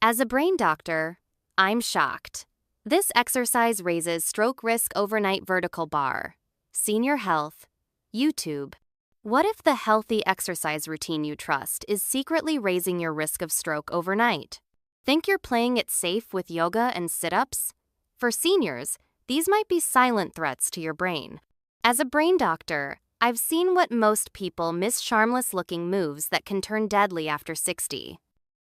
As a brain doctor, I'm shocked. This exercise raises stroke risk overnight vertical bar. Senior Health, YouTube. What if the healthy exercise routine you trust is secretly raising your risk of stroke overnight? Think you're playing it safe with yoga and sit-ups? For seniors, these might be silent threats to your brain. As a brain doctor, I've seen what most people miss: harmless-looking moves that can turn deadly after 60.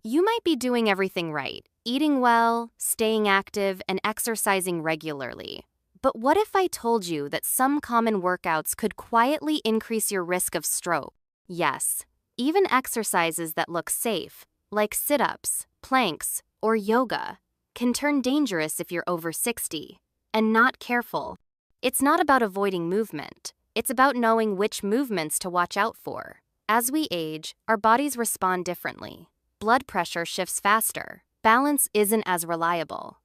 You might be doing everything right, eating well, staying active, and exercising regularly. But what if I told you that some common workouts could quietly increase your risk of stroke? Yes, even exercises that look safe, like sit-ups, planks, or yoga, can turn dangerous if you're over 60 and not careful. It's not about avoiding movement. It's about knowing which movements to watch out for. As we age, our bodies respond differently. Blood pressure shifts faster, balance isn't as reliable,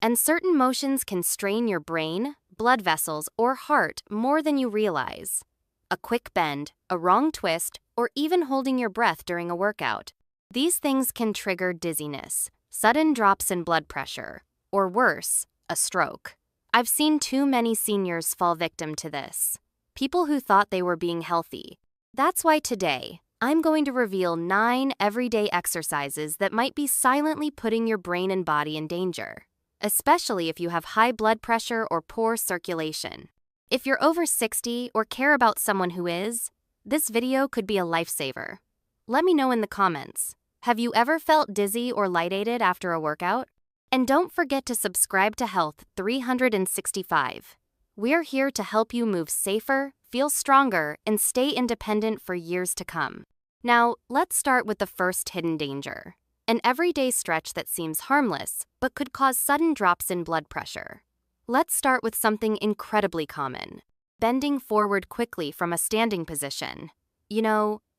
and certain motions can strain your brain, blood vessels, or heart more than you realize. A quick bend, a wrong twist, or even holding your breath during a workout. These things can trigger dizziness, sudden drops in blood pressure, or worse, a stroke. I've seen too many seniors fall victim to this. People who thought they were being healthy. That's why today, I'm going to reveal 9 everyday exercises that might be silently putting your brain and body in danger, especially if you have high blood pressure or poor circulation. If you're over 60 or care about someone who is, this video could be a lifesaver. Let me know in the comments. Have you ever felt dizzy or lightheaded after a workout? And don't forget to subscribe to Health 365. We're here to help you move safer, feel stronger, and stay independent for years to come. Now, let's start with the first hidden danger. An everyday stretch that seems harmless, but could cause sudden drops in blood pressure. Let's start with something incredibly common: bending forward quickly from a standing position.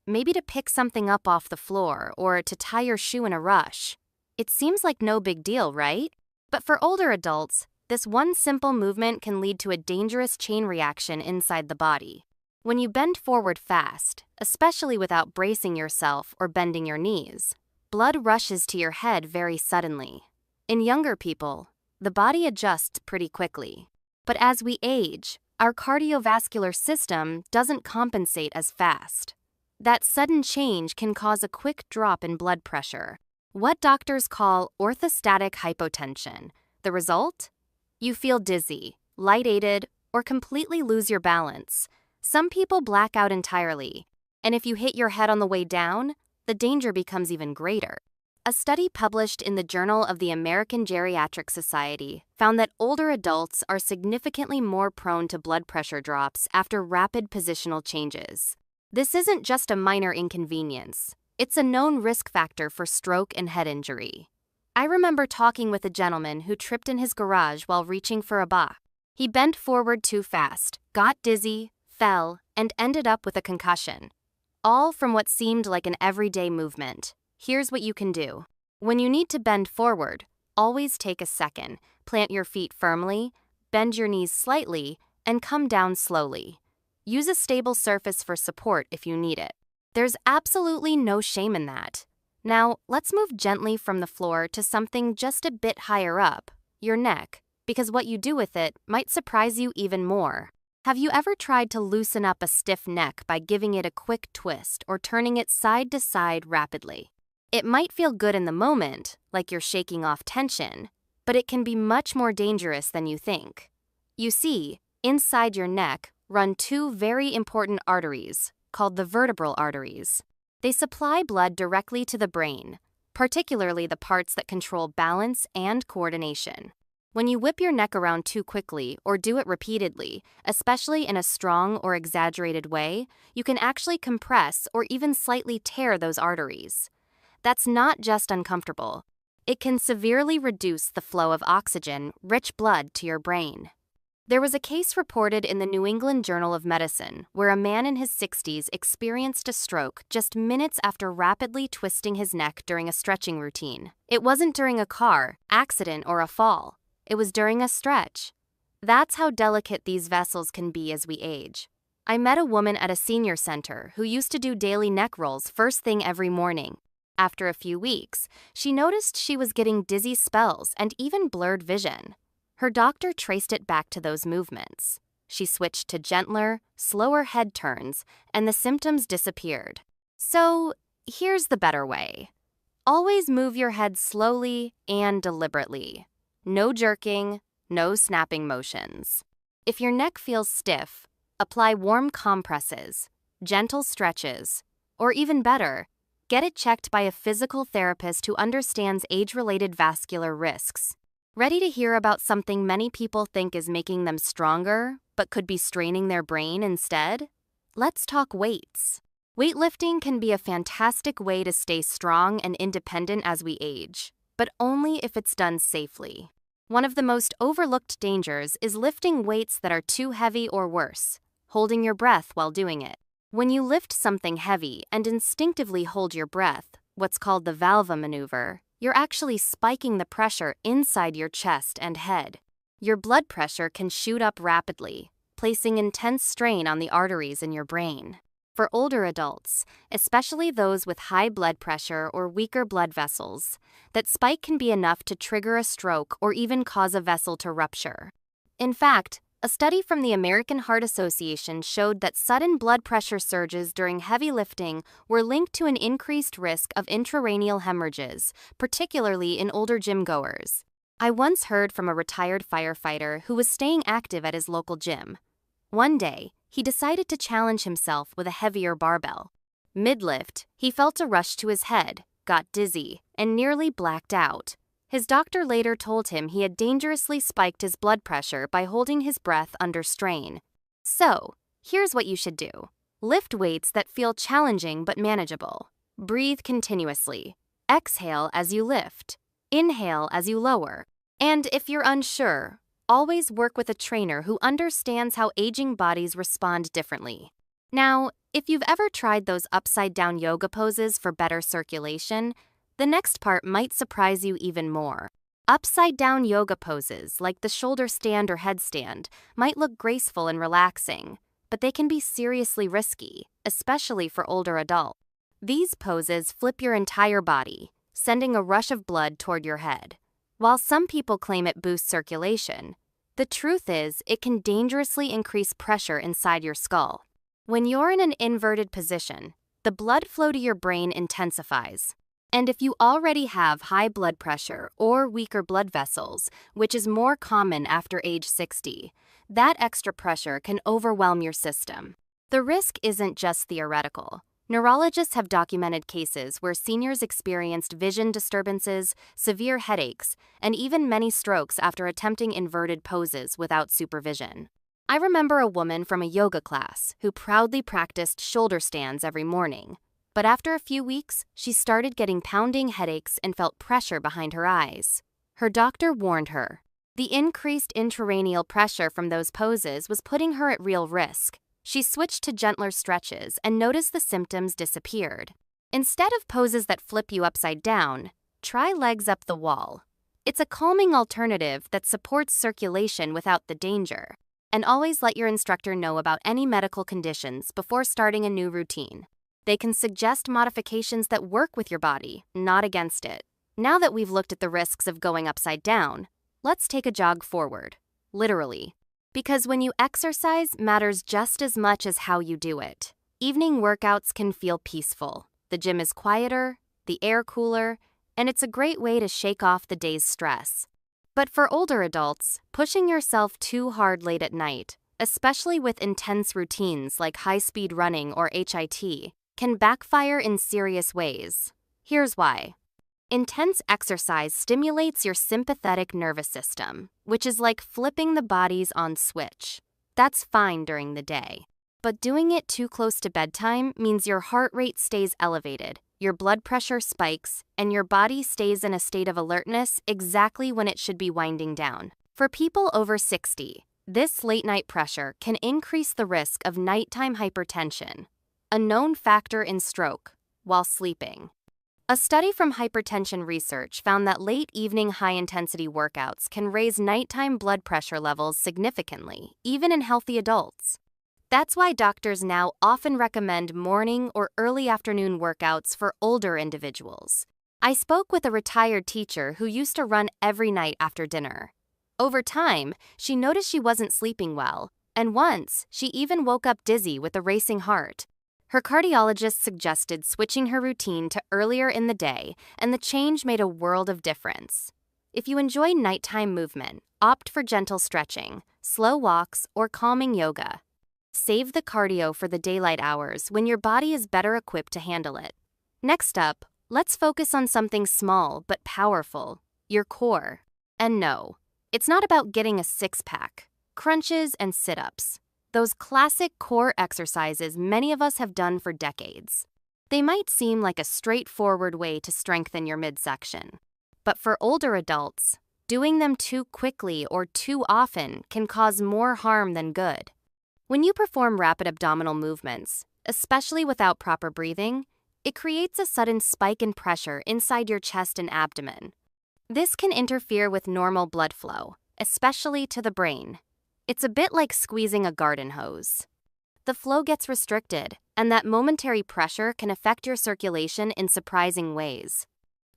Maybe to pick something up off the floor or to tie your shoe in a rush. It seems like no big deal, right? But for older adults, this one simple movement can lead to a dangerous chain reaction inside the body. When you bend forward fast, especially without bracing yourself or bending your knees, blood rushes to your head very suddenly. In younger people, the body adjusts pretty quickly. But as we age, our cardiovascular system doesn't compensate as fast. That sudden change can cause a quick drop in blood pressure, what doctors call orthostatic hypotension. The result? You feel dizzy, lightheaded, or completely lose your balance. Some people black out entirely, and if you hit your head on the way down, the danger becomes even greater. A study published in the Journal of the American Geriatric Society found that older adults are significantly more prone to blood pressure drops after rapid positional changes. This isn't just a minor inconvenience. It's a known risk factor for stroke and head injury. I remember talking with a gentleman who tripped in his garage while reaching for a bah. He bent forward too fast, got dizzy, fell, and ended up with a concussion. All from what seemed like an everyday movement. Here's what you can do. When you need to bend forward, always take a second, plant your feet firmly, bend your knees slightly, and come down slowly. Use a stable surface for support if you need it. There's absolutely no shame in that. Now, let's move gently from the floor to something just a bit higher up, your neck, because what you do with it might surprise you even more. Have you ever tried to loosen up a stiff neck by giving it a quick twist or turning it side to side rapidly? It might feel good in the moment, like you're shaking off tension, but it can be much more dangerous than you think. You see, inside your neck run 2 very important arteries, called the vertebral arteries. They supply blood directly to the brain, particularly the parts that control balance and coordination. When you whip your neck around too quickly or do it repeatedly, especially in a strong or exaggerated way, you can actually compress or even slightly tear those arteries. That's not just uncomfortable. It can severely reduce the flow of oxygen, rich blood to your brain. There was a case reported in the New England Journal of Medicine where a man in his 60s experienced a stroke just minutes after rapidly twisting his neck during a stretching routine. It wasn't during a car accident or a fall. It was during a stretch. That's how delicate these vessels can be as we age. I met a woman at a senior center who used to do daily neck rolls first thing every morning. After a few weeks, she noticed she was getting dizzy spells and even blurred vision. Her doctor traced it back to those movements. She switched to gentler, slower head turns, and the symptoms disappeared. So, here's the better way. Always move your head slowly and deliberately. No jerking, no snapping motions. If your neck feels stiff, apply warm compresses, gentle stretches, or even better, get it checked by a physical therapist who understands age-related vascular risks. Ready to hear about something many people think is making them stronger, but could be straining their brain instead? Let's talk weights. Weightlifting can be a fantastic way to stay strong and independent as we age, but only if it's done safely. One of the most overlooked dangers is lifting weights that are too heavy or worse, holding your breath while doing it. When you lift something heavy and instinctively hold your breath, what's called the valve maneuver, you're actually spiking the pressure inside your chest and head. Your blood pressure can shoot up rapidly, placing intense strain on the arteries in your brain. For older adults, especially those with high blood pressure or weaker blood vessels, that spike can be enough to trigger a stroke or even cause a vessel to rupture. In fact, a study from the American Heart Association showed that sudden blood pressure surges during heavy lifting were linked to an increased risk of intracranial hemorrhages, particularly in older gym goers. I once heard from a retired firefighter who was staying active at his local gym. One day, he decided to challenge himself with a heavier barbell. Mid-lift, he felt a rush to his head, got dizzy, and nearly blacked out. His doctor later told him he had dangerously spiked his blood pressure by holding his breath under strain. So, here's what you should do. Lift weights that feel challenging but manageable. Breathe continuously. Exhale as you lift. Inhale as you lower. And if you're unsure, always work with a trainer who understands how aging bodies respond differently. Now, if you've ever tried those upside-down yoga poses for better circulation, the next part might surprise you even more. Upside-down yoga poses, like the shoulder stand or headstand, might look graceful and relaxing, but they can be seriously risky, especially for older adults. These poses flip your entire body, sending a rush of blood toward your head. While some people claim it boosts circulation, the truth is it can dangerously increase pressure inside your skull. When you're in an inverted position, the blood flow to your brain intensifies. And if you already have high blood pressure or weaker blood vessels, which is more common after age 60, that extra pressure can overwhelm your system. The risk isn't just theoretical. Neurologists have documented cases where seniors experienced vision disturbances, severe headaches, and even many strokes after attempting inverted poses without supervision. I remember a woman from a yoga class who proudly practiced shoulder stands every morning. But after a few weeks, she started getting pounding headaches and felt pressure behind her eyes. Her doctor warned her. The increased intracranial pressure from those poses was putting her at real risk. She switched to gentler stretches and noticed the symptoms disappeared. Instead of poses that flip you upside down, try legs up the wall. It's a calming alternative that supports circulation without the danger. And always let your instructor know about any medical conditions before starting a new routine. They can suggest modifications that work with your body, not against it. Now that we've looked at the risks of going upside down, let's take a jog forward, literally. Because when you exercise matters just as much as how you do it. Evening workouts can feel peaceful. The gym is quieter, the air cooler, and it's a great way to shake off the day's stress. But for older adults, pushing yourself too hard late at night, especially with intense routines like high-speed running or HIIT, can backfire in serious ways. Here's why. Intense exercise stimulates your sympathetic nervous system, which is like flipping the body's on switch. That's fine during the day. But doing it too close to bedtime means your heart rate stays elevated, your blood pressure spikes, and your body stays in a state of alertness exactly when it should be winding down. For people over 60, this late-night pressure can increase the risk of nighttime hypertension, a known factor in stroke, while sleeping. A study from hypertension research found that late evening high-intensity workouts can raise nighttime blood pressure levels significantly, even in healthy adults. That's why doctors now often recommend morning or early afternoon workouts for older individuals. I spoke with a retired teacher who used to run every night after dinner. Over time, she noticed she wasn't sleeping well, and once, she even woke up dizzy with a racing heart. Her cardiologist suggested switching her routine to earlier in the day, and the change made a world of difference. If you enjoy nighttime movement, opt for gentle stretching, slow walks, or calming yoga. Save the cardio for the daylight hours when your body is better equipped to handle it. Next up, let's focus on something small but powerful, your core. And no, it's not about getting a six-pack, crunches, and sit-ups. Those classic core exercises many of us have done for decades. They might seem like a straightforward way to strengthen your midsection. But for older adults, doing them too quickly or too often can cause more harm than good. When you perform rapid abdominal movements, especially without proper breathing, it creates a sudden spike in pressure inside your chest and abdomen. This can interfere with normal blood flow, especially to the brain. It's a bit like squeezing a garden hose. The flow gets restricted, and that momentary pressure can affect your circulation in surprising ways.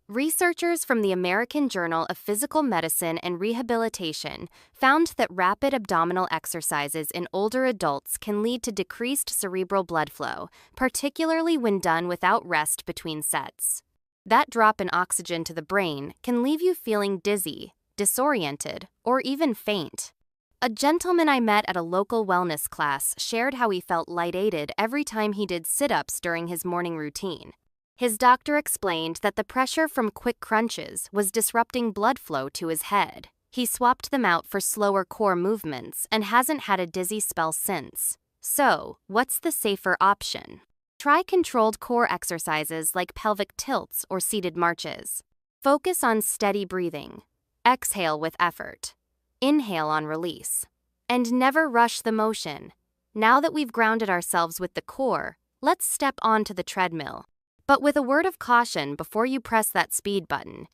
Researchers from the American Journal of Physical Medicine and Rehabilitation found that rapid abdominal exercises in older adults can lead to decreased cerebral blood flow, particularly when done without rest between sets. That drop in oxygen to the brain can leave you feeling dizzy, disoriented, or even faint. A gentleman I met at a local wellness class shared how he felt lightheaded every time he did sit-ups during his morning routine. His doctor explained that the pressure from quick crunches was disrupting blood flow to his head. He swapped them out for slower core movements and hasn't had a dizzy spell since. So, what's the safer option? Try controlled core exercises like pelvic tilts or seated marches. Focus on steady breathing. Exhale with effort. Inhale on release. And never rush the motion. Now that we've grounded ourselves with the core, let's step onto the treadmill. But with a word of caution before you press that speed button.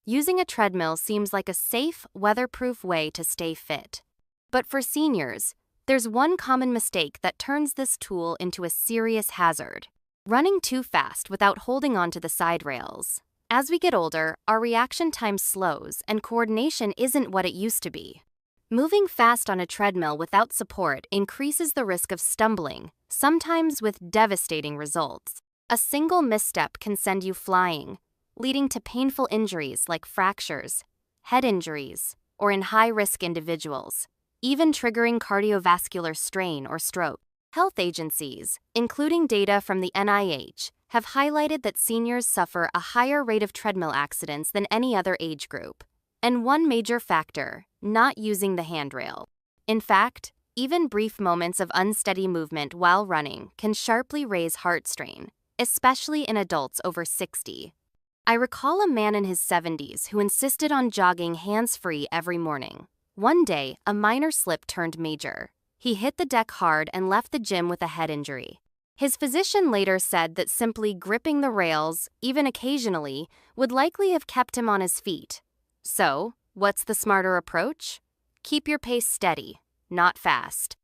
Using a treadmill seems like a safe, weatherproof way to stay fit. But for seniors, there's one common mistake that turns this tool into a serious hazard: running too fast without holding onto the side rails. As we get older, our reaction time slows and coordination isn't what it used to be. Moving fast on a treadmill without support increases the risk of stumbling, sometimes with devastating results. A single misstep can send you flying, leading to painful injuries like fractures, head injuries, or in high-risk individuals, even triggering cardiovascular strain or stroke. Health agencies, including data from the NIH, have highlighted that seniors suffer a higher rate of treadmill accidents than any other age group. And one major factor, not using the handrail. In fact, even brief moments of unsteady movement while running can sharply raise heart strain, especially in adults over 60. I recall a man in his 70s who insisted on jogging hands-free every morning. One day, a minor slip turned major. He hit the deck hard and left the gym with a head injury. His physician later said that simply gripping the rails, even occasionally, would likely have kept him on his feet. So, what's the smarter approach? Keep your pace steady, not fast.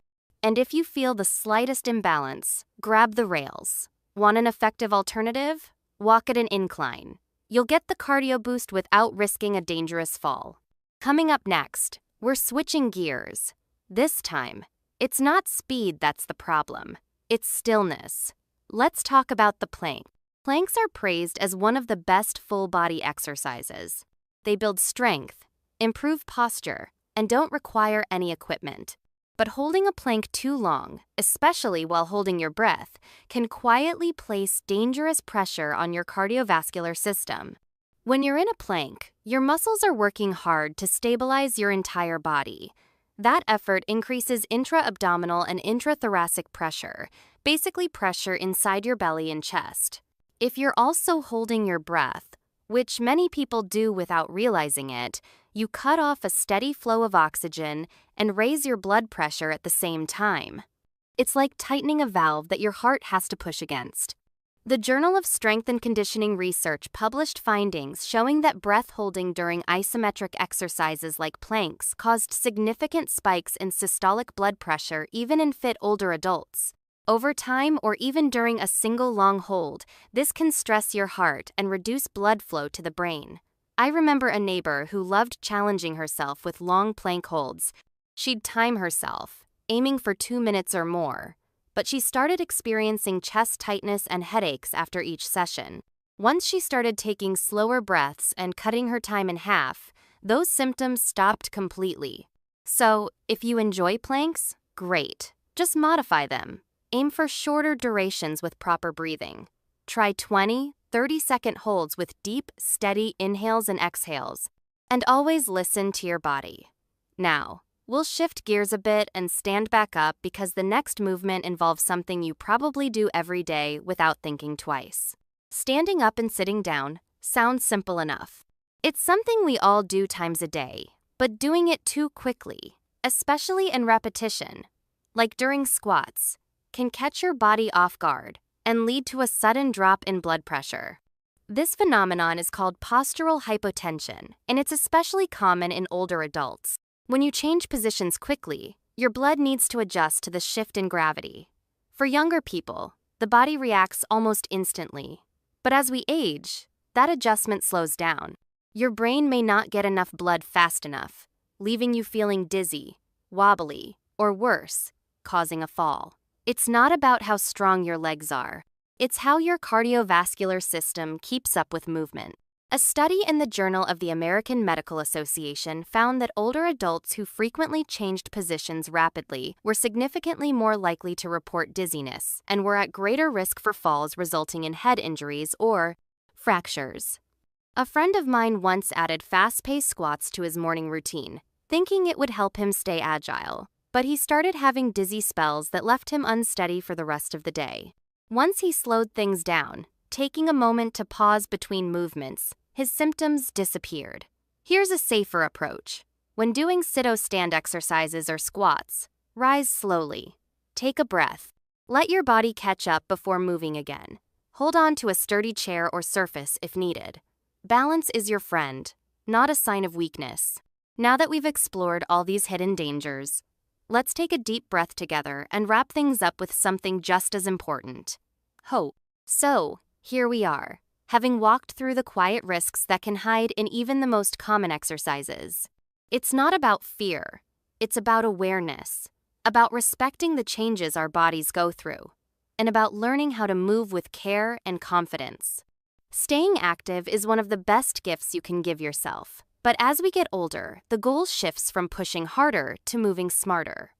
And if you feel the slightest imbalance, grab the rails. Want an effective alternative? Walk at an incline. You'll get the cardio boost without risking a dangerous fall. Coming up next, we're switching gears. This time, it's not speed that's the problem. It's stillness. Let's talk about the plank. Planks are praised as one of the best full-body exercises. They build strength, improve posture, and don't require any equipment. But holding a plank too long, especially while holding your breath, can quietly place dangerous pressure on your cardiovascular system. When you're in a plank, your muscles are working hard to stabilize your entire body. That effort increases intra-abdominal and intrathoracic pressure, basically pressure inside your belly and chest. If you're also holding your breath, which many people do without realizing it, you cut off a steady flow of oxygen and raise your blood pressure at the same time. It's like tightening a valve that your heart has to push against. The Journal of Strength and Conditioning Research published findings showing that breath holding during isometric exercises like planks caused significant spikes in systolic blood pressure even in fit older adults. Over time or even during a single long hold, this can stress your heart and reduce blood flow to the brain. I remember a neighbor who loved challenging herself with long plank holds. She'd time herself, aiming for 2 minutes or more. But she started experiencing chest tightness and headaches after each session. Once she started taking slower breaths and cutting her time in half, those symptoms stopped completely. So, if you enjoy planks, great. Just modify them. Aim for shorter durations with proper breathing. Try 20, 30-second holds with deep, steady inhales and exhales. And always listen to your body. Now, we'll shift gears a bit and stand back up because the next movement involves something you probably do every day without thinking twice. Standing up and sitting down sounds simple enough. It's something we all do times a day, but doing it too quickly, especially in repetition, like during squats, can catch your body off guard and lead to a sudden drop in blood pressure. This phenomenon is called postural hypotension, and it's especially common in older adults. When you change positions quickly, your blood needs to adjust to the shift in gravity. For younger people, the body reacts almost instantly. But as we age, that adjustment slows down. Your brain may not get enough blood fast enough, leaving you feeling dizzy, wobbly, or worse, causing a fall. It's not about how strong your legs are. It's how your cardiovascular system keeps up with movement. A study in the Journal of the American Medical Association found that older adults who frequently changed positions rapidly were significantly more likely to report dizziness and were at greater risk for falls resulting in head injuries or fractures. A friend of mine once added fast-paced squats to his morning routine, thinking it would help him stay agile, but he started having dizzy spells that left him unsteady for the rest of the day. Once he slowed things down, taking a moment to pause between movements, his symptoms disappeared. Here's a safer approach. When doing sit-o-stand exercises or squats, rise slowly. Take a breath. Let your body catch up before moving again. Hold on to a sturdy chair or surface if needed. Balance is your friend, not a sign of weakness. Now that we've explored all these hidden dangers, let's take a deep breath together and wrap things up with something just as important: hope. So, here we are, having walked through the quiet risks that can hide in even the most common exercises. It's not about fear, it's about awareness, about respecting the changes our bodies go through, and about learning how to move with care and confidence. Staying active is one of the best gifts you can give yourself. But as we get older, the goal shifts from pushing harder to moving smarter.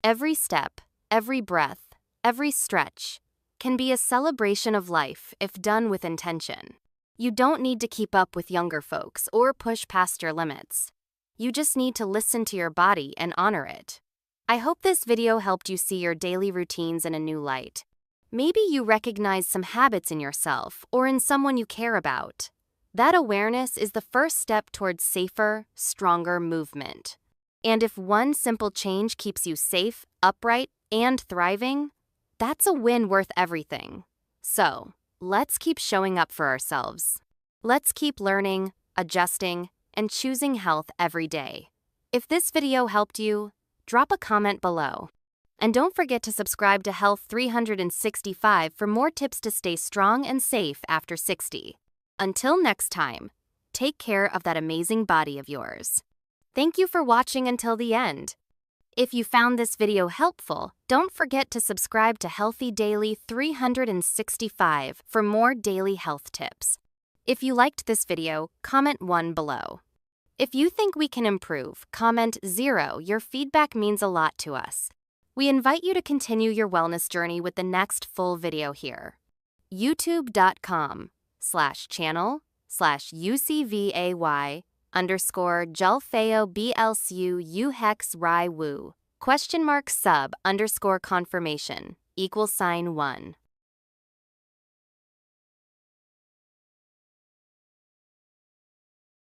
Every step, every breath, every stretch can be a celebration of life if done with intention. You don't need to keep up with younger folks or push past your limits. You just need to listen to your body and honor it. I hope this video helped you see your daily routines in a new light. Maybe you recognize some habits in yourself or in someone you care about. That awareness is the first step towards safer, stronger movement. And if one simple change keeps you safe, upright, and thriving, that's a win worth everything. So, let's keep showing up for ourselves. Let's keep learning, adjusting, and choosing health every day. If this video helped you, drop a comment below. And don't forget to subscribe to Health 365 for more tips to stay strong and safe after 60. Until next time, take care of that amazing body of yours. Thank you for watching until the end. If you found this video helpful, don't forget to subscribe to Healthy Daily 365 for more daily health tips. If you liked this video, comment 1 below. If you think we can improve, comment 0. Your feedback means a lot to us. We invite you to continue your wellness journey with the next full video here. youtube.com/channel/UCVAY_Gelfeo BLCU UHEX RY WU !_sub_confirmation =1